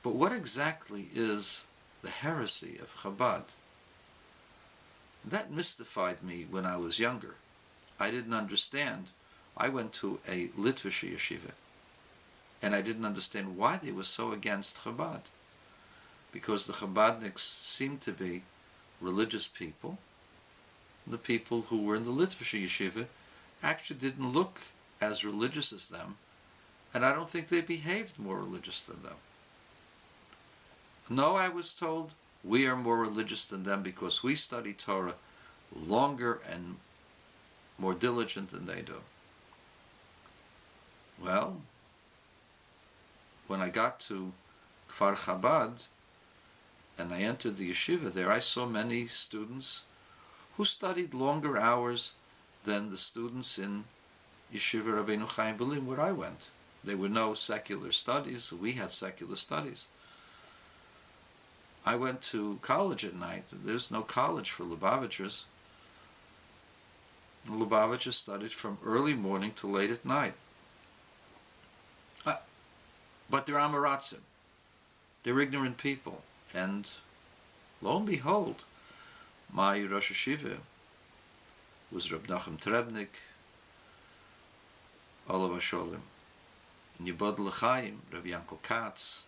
But what exactly is the heresy of Chabad? That mystified me when I was younger. I didn't understand. I went to a Litvish yeshiva, and I didn't understand why they were so against Chabad. Because the Chabadniks seemed to be religious people. The people who were in the Litvish yeshiva actually didn't look as religious as them, and I don't think they behaved more religious than them. No, I was told, we are more religious than them because we study Torah longer and more diligent than they do. Well, when I got to Kfar Chabad and I entered the yeshiva there, I saw many students who studied longer hours than the students in Yeshiva Rabbeinu Chaim Belim where I went. There were no secular studies. We had secular studies. I went to college at night. There's no college for Lubavitchers. Lubavitchers studied from early morning to late at night. But they're Amaratzim. They're ignorant people. And lo and behold, my Rosh Hashiva was Reb Nachum Trebnik, Olav Hasholim. In Yibod L'chaim, Reb Yankel Katz,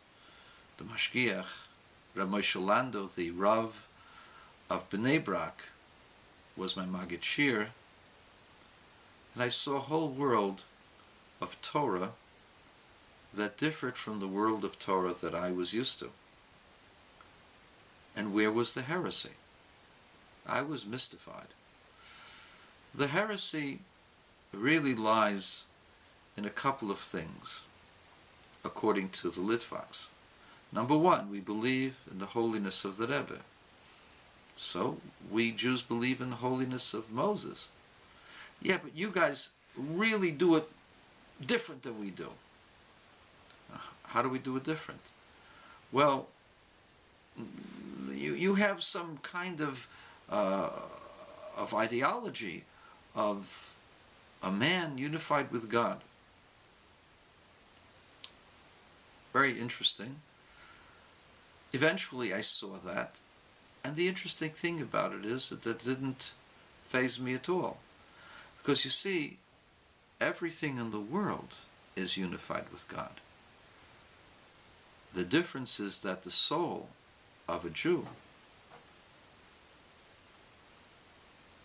the Mashgiach, Reb Moshe Lando, the Rav of Bnei Brak, was my Maggid Shir, and I saw a whole world of Torah that differed from the world of Torah that I was used to. And where was the heresy? I was mystified. The heresy really lies in a couple of things, according to the Litvaks. Number one, we believe in the holiness of the Rebbe. So, we Jews believe in the holiness of Moses. Yeah, but you guys really do it different than we do. How do we do it different? Well, you have some kind of ideology of a man unified with God. Very interesting. Eventually I saw that, and the interesting thing about it is that didn't faze me at all. Because you see, everything in the world is unified with God. The difference is that the soul of a Jew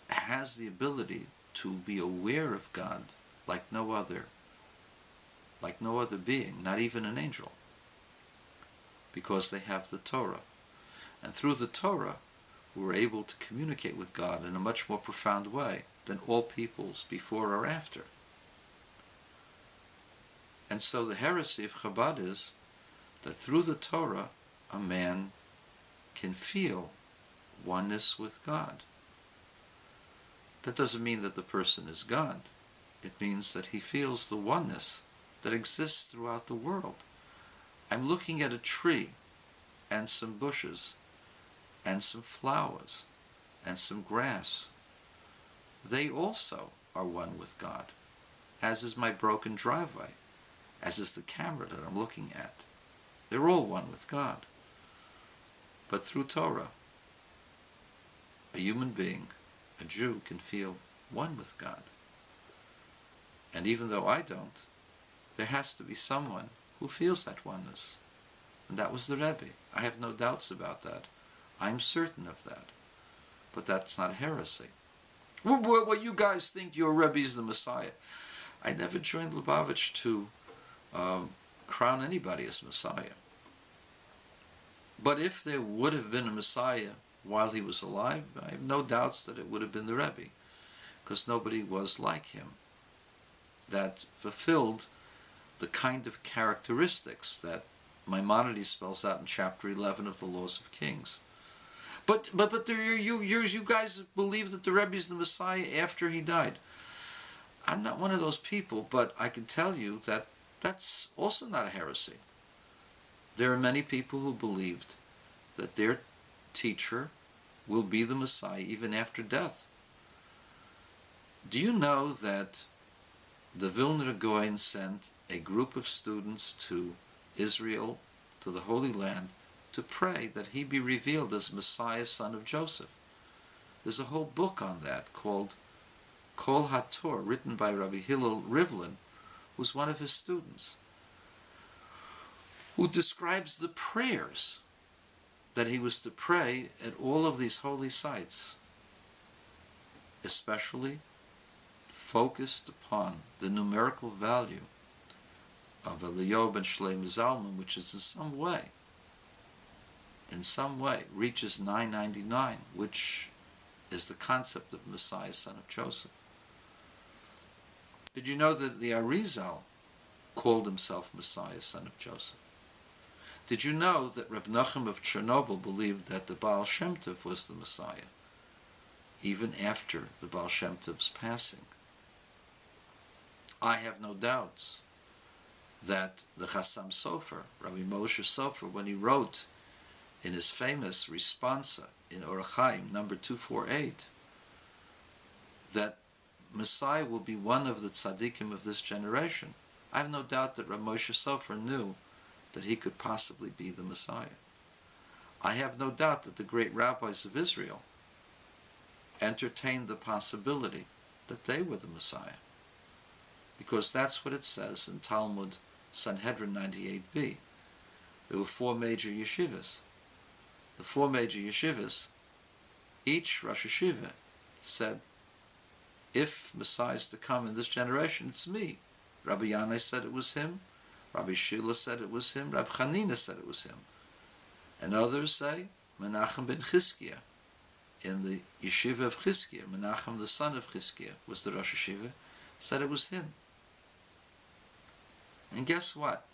has the ability to be aware of God like no other being, not even an angel, because they have the Torah. And through the Torah, we're able to communicate with God in a much more profound way than all peoples before or after. And so the heresy of Chabad is that through the Torah, a man can feel oneness with God. That doesn't mean that the person is God. It means that he feels the oneness that exists throughout the world. I'm looking at a tree and some bushes and some flowers and some grass. They also are one with God, as is my broken driveway, as is the camera that I'm looking at. They're all one with God. But through Torah, a human being, a Jew, can feel one with God. And even though I don't, there has to be someone who feels that oneness. And that was the Rebbe. I have no doubts about that. I'm certain of that. But that's not heresy. Well, you guys think your Rebbe is the Messiah. I never joined Lubavitch to crown anybody as Messiah. But if there would have been a Messiah while he was alive, I have no doubts that it would have been the Rebbe, because nobody was like him that fulfilled the kind of characteristics that Maimonides spells out in chapter 11 of the Laws of Kings. But you guys believe that the Rebbe is the Messiah after he died. I'm not one of those people, but I can tell you that that's also not a heresy. There are many people who believed that their teacher will be the Messiah even after death. Do you know that the Vilna Gaon sent a group of students to Israel, to the Holy Land to pray that he be revealed as Messiah, son of Joseph. There's a whole book on that called Kol HaTor, written by Rabbi Hillel Rivlin, who's one of his students, who describes the prayers that he was to pray at all of these holy sites, especially focused upon the numerical value of Eliyahu ben Shlomo Zalman, which is in some way, reaches 999, which is the concept of Messiah, son of Joseph. Did you know that the Arizal called himself Messiah, son of Joseph? Did you know that Reb Nachum of Chernobyl believed that the Baal Shem Tov was the Messiah, even after the Baal Shem Tov's passing? I have no doubts that the Chassam Sofer, Rabbi Moshe Sofer, when he wrote in his famous responsa in Orach Chaim, number 248, that Messiah will be one of the tzaddikim of this generation, I have no doubt that Rabbi Moshe Sofer knew that he could possibly be the Messiah. I have no doubt that the great rabbis of Israel entertained the possibility that they were the Messiah, because that's what it says in Talmud Sanhedrin 98b. There were 4 major yeshivas. The 4 major yeshivas, each Rosh Yeshiva said, if Messiah is to come in this generation, it's me. Rabbi Yanai said it was him. Rabbi Shila said it was him. Rabbi Chanina said it was him. And others say, Menachem ben Chizkiah. In the yeshiva of Chizkiah, Menachem, the son of Chizkiah, was the Rosh Yeshiva, said it was him. And guess what?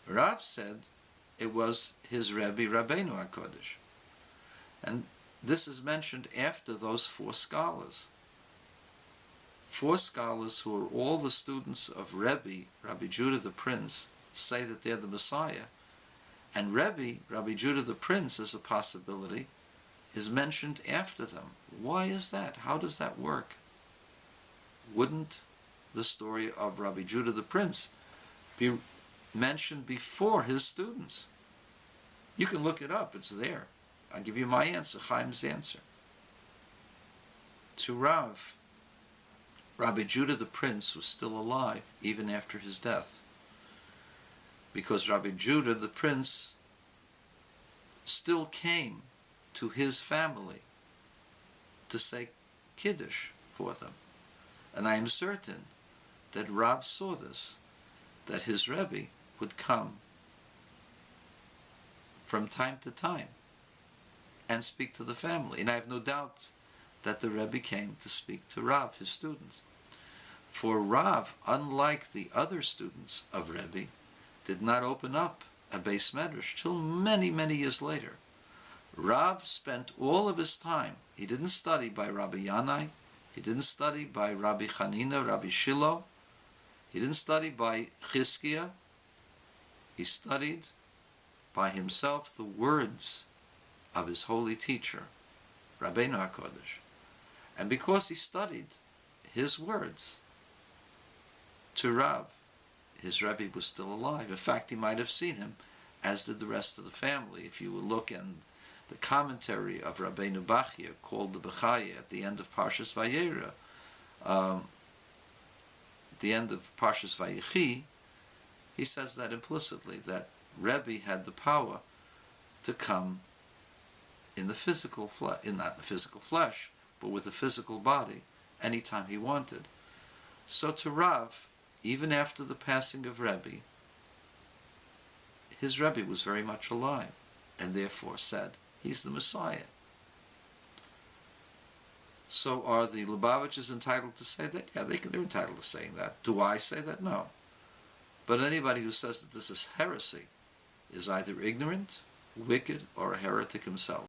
Rav said it was his Rebbe, Rabbeinu HaKodesh. And this is mentioned after those 4 scholars. 4 scholars who are all the students of Rebbe, Rabbi Judah the Prince, say that they're the Messiah. And Rebbe, Rabbi Judah the Prince, as a possibility, is mentioned after them. Why is that? How does that work? Wouldn't the story of Rabbi Judah the Prince be mentioned before his students? You can look it up, it's there. I'll give you my answer, Chaim's answer. To Rav, Rabbi Judah the Prince was still alive even after his death, because Rabbi Judah the Prince still came to his family to say Kiddush for them. And I am certain that Rav saw this, that his Rebbe would come from time to time and speak to the family. And I have no doubt that the Rebbe came to speak to Rav, his students. For Rav, unlike the other students of Rebbe, did not open up a Beis Medrash till many, many years later. Rav spent all of his time, he didn't study by Rabbi Yanai, he didn't study by Rabbi Chanina, Rabbi Shilo, he didn't study by Chizkiah, he studied by himself the words of his holy teacher, Rabbeinu HaKodesh. And because he studied his words to Rav, his Rebbe was still alive. In fact, he might have seen him, as did the rest of the family. If you will look in the commentary of Rabbeinu Bachya, called the Bechaya, at the end of Parshas Vayera, at the end of Parshas Vayechi, he says that implicitly, that Rebbe had the power to come in the physical flesh, not the physical flesh, but with the physical body, anytime he wanted. So to Rav, even after the passing of Rebbe, his Rebbe was very much alive, and therefore said, he's the Messiah. So are the Lubavitches entitled to say that? Yeah, they're entitled to saying that. Do I say that? No. But anybody who says that this is heresy is either ignorant, wicked, or a heretic himself.